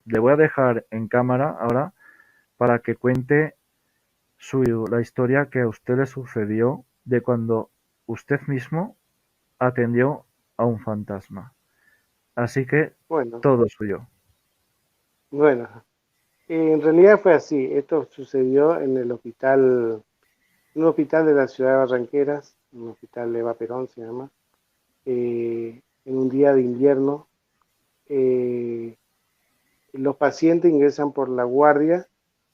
le voy a dejar en cámara ahora para que cuente la historia que a usted le sucedió de cuando usted mismo atendió a un fantasma. Así que Bueno, todo suyo. bueno, en realidad fue así. Esto sucedió en un hospital de la ciudad de Barranqueras, un hospital Eva Perón se llama, en un día de invierno. eh, los pacientes ingresan por la guardia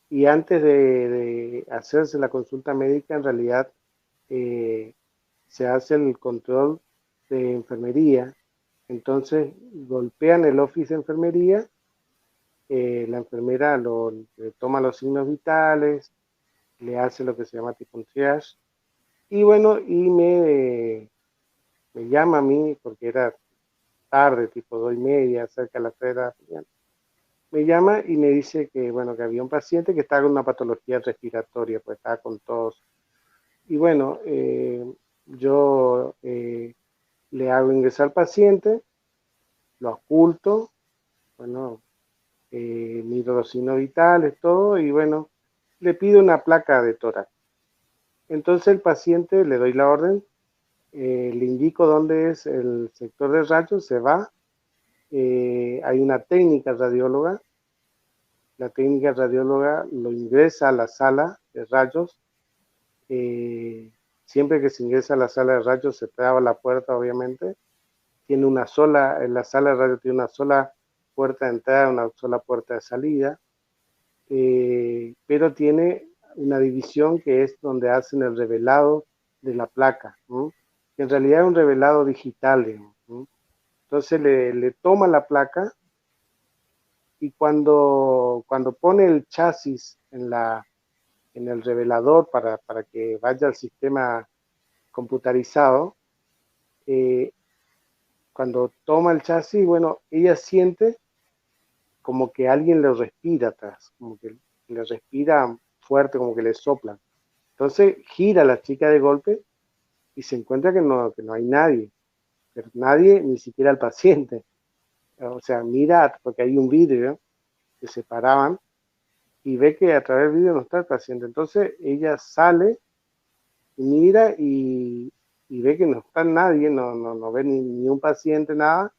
y antes de hacerse la consulta médica, en realidad eh, se hace el control de enfermería. Entonces golpean el office de enfermería, la enfermera le toma los signos vitales, le hace lo que se llama tipo un triage, y bueno, me llama a mí, porque era tarde, tipo 2:30, cerca de las 3 de la mañana. Me llama y me dice que, bueno, que había un paciente que estaba con una patología respiratoria, pues estaba con tos. Y bueno, yo le hago ingresar al paciente, lo oculto, bueno, miro los signos vitales, todo, y bueno, le pido una placa de tórax. Entonces el paciente, le doy la orden, le indico dónde es el sector de rayos, se va, hay una técnica radióloga, la técnica radióloga lo ingresa a la sala de rayos, eh, siempre que se ingresa a la sala de rayos se traba la puerta, obviamente, tiene una sola, en la sala de rayos tiene una sola puerta de entrada, una sola puerta de salida, pero tiene una división que es donde hacen el revelado de la placa, ¿no? Que en realidad es un revelado digital, ¿no? Entonces le toma la placa y cuando pone el chasis en el revelador para que vaya al sistema computarizado, eh, cuando toma el chasis, bueno, ella siente como que alguien le respira atrás, como que le respira fuerte, como que le soplan. Entonces gira la chica de golpe y se encuentra que no hay nadie, pero nadie, ni siquiera el paciente. O sea, mira, porque hay un vidrio que separaban y ve que a través del vidrio no está el paciente. Entonces ella sale, mira y ve que no está nadie, no ve ni un paciente, nada.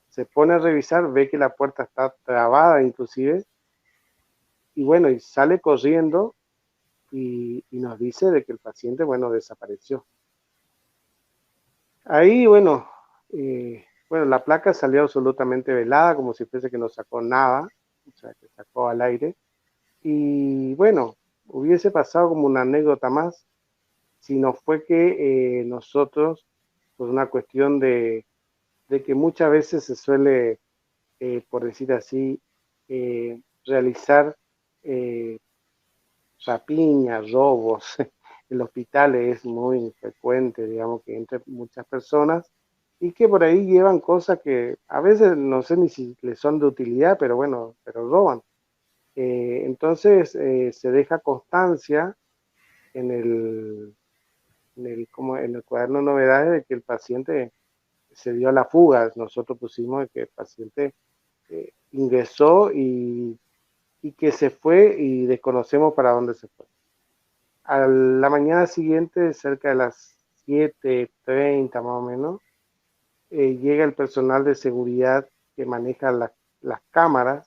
Se pone a revisar, ve que la puerta está trabada inclusive, y bueno, y sale corriendo y nos dice de que el paciente, bueno, desapareció. Ahí, bueno, la placa salió absolutamente velada, como si fuese que no sacó nada, o sea, que sacó al aire. Y bueno, hubiese pasado como una anécdota más, si no fue que nosotros, por una cuestión de que muchas veces se suele, por decir así, realizar eh, rapiñas, robos. El hospital es muy frecuente, digamos, que entre muchas personas y que por ahí llevan cosas que a veces no sé ni si les son de utilidad, pero bueno, pero roban. Entonces se deja constancia en como en el cuaderno de novedades de que el paciente se dio a la fuga. Nosotros pusimos que el paciente ingresó y que se fue y desconocemos para dónde se fue. A la mañana siguiente, cerca de las 7:30 más o menos, llega el personal de seguridad que maneja las cámaras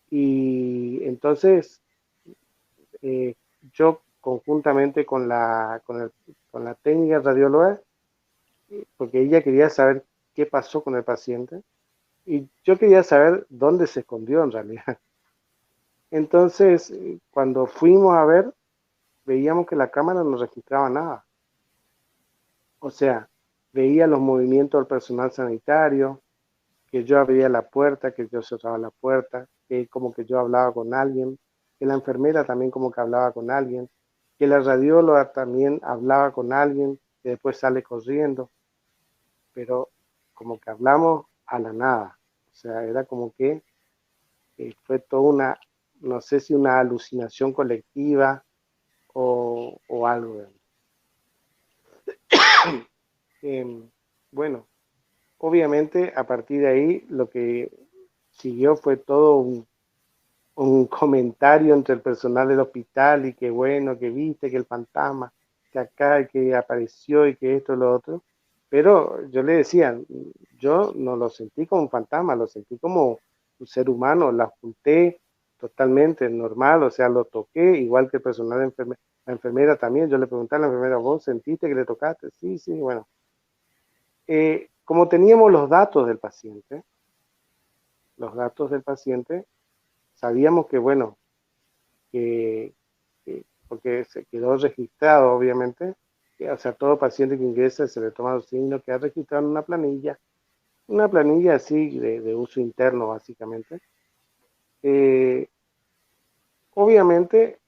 y entonces eh, yo conjuntamente con la técnica radióloga, porque ella quería saber qué pasó con el paciente y yo quería saber dónde se escondió en realidad. Entonces, cuando fuimos a ver, veíamos que la cámara no registraba nada. O sea, veía los movimientos del personal sanitario, que yo abría la puerta, que yo cerraba la puerta, que como que yo hablaba con alguien, que la enfermera también como que hablaba con alguien, que la radióloga también hablaba con alguien, que después sale corriendo, pero como que hablamos a la nada. O sea, era como que fue toda una, no sé si una alucinación colectiva o algo. Eh, bueno, obviamente a partir de ahí lo que siguió fue todo un comentario entre el personal del hospital y que bueno, que viste, que el fantasma, que acá, que apareció y que esto, lo otro. Pero yo le decía, yo no lo sentí como un fantasma, lo sentí como un ser humano, la oculté totalmente normal, o sea, lo toqué, igual que el personal de la enfermera también, yo le pregunté a la enfermera, ¿vos sentiste que le tocaste? Sí, sí, bueno. Como teníamos los datos del paciente, sabíamos que, bueno, que, porque se quedó registrado, obviamente, que, o sea, todo paciente que ingresa se le toma los signos, queda registrado en una planilla así de uso interno, básicamente. Eh, Obviamente,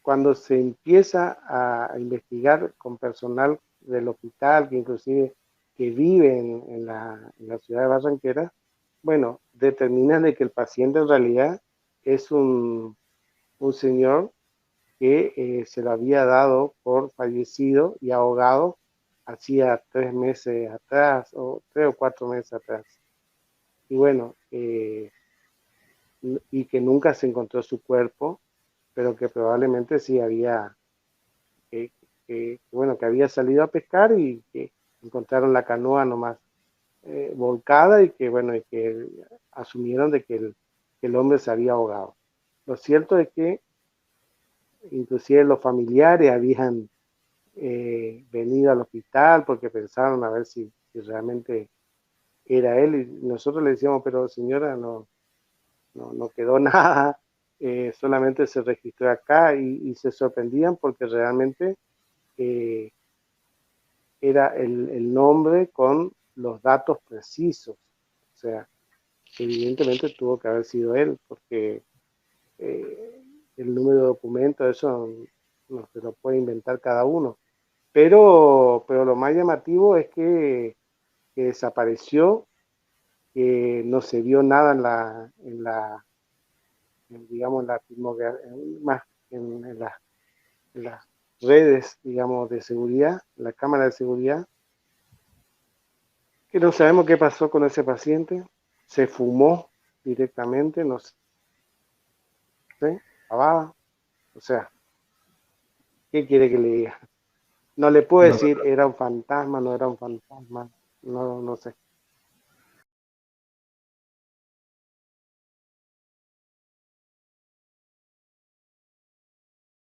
cuando se empieza a investigar con personal del hospital, que inclusive que vive en la ciudad de Barranquera, bueno, determinan de que el paciente en realidad es un señor que se lo había dado por fallecido y ahogado hacía 3 meses atrás, o 3 o 4 meses atrás. Y bueno, y que nunca se encontró su cuerpo, pero que probablemente sí había, que, bueno, que había salido a pescar y que encontraron la canoa nomás volcada y que, bueno, y que asumieron de que el hombre se había ahogado. Lo cierto es que inclusive los familiares habían venido al hospital porque pensaron a ver si realmente era él y nosotros le decíamos, pero señora, no quedó nada, solamente se registró acá y se sorprendían porque realmente eh, era el nombre con los datos precisos. O sea, evidentemente tuvo que haber sido él porque eh, el número de documento, eso no se lo puede inventar cada uno. Pero lo más llamativo es que desapareció, que no se vio nada digamos, en la más en las redes, digamos, de seguridad, la cámara de seguridad, que no sabemos qué pasó con ese paciente, se fumó directamente, no sé, bababa, o sea, ¿qué quiere que le diga? No le puedo La decir era un fantasma, no era un fantasma, no sé.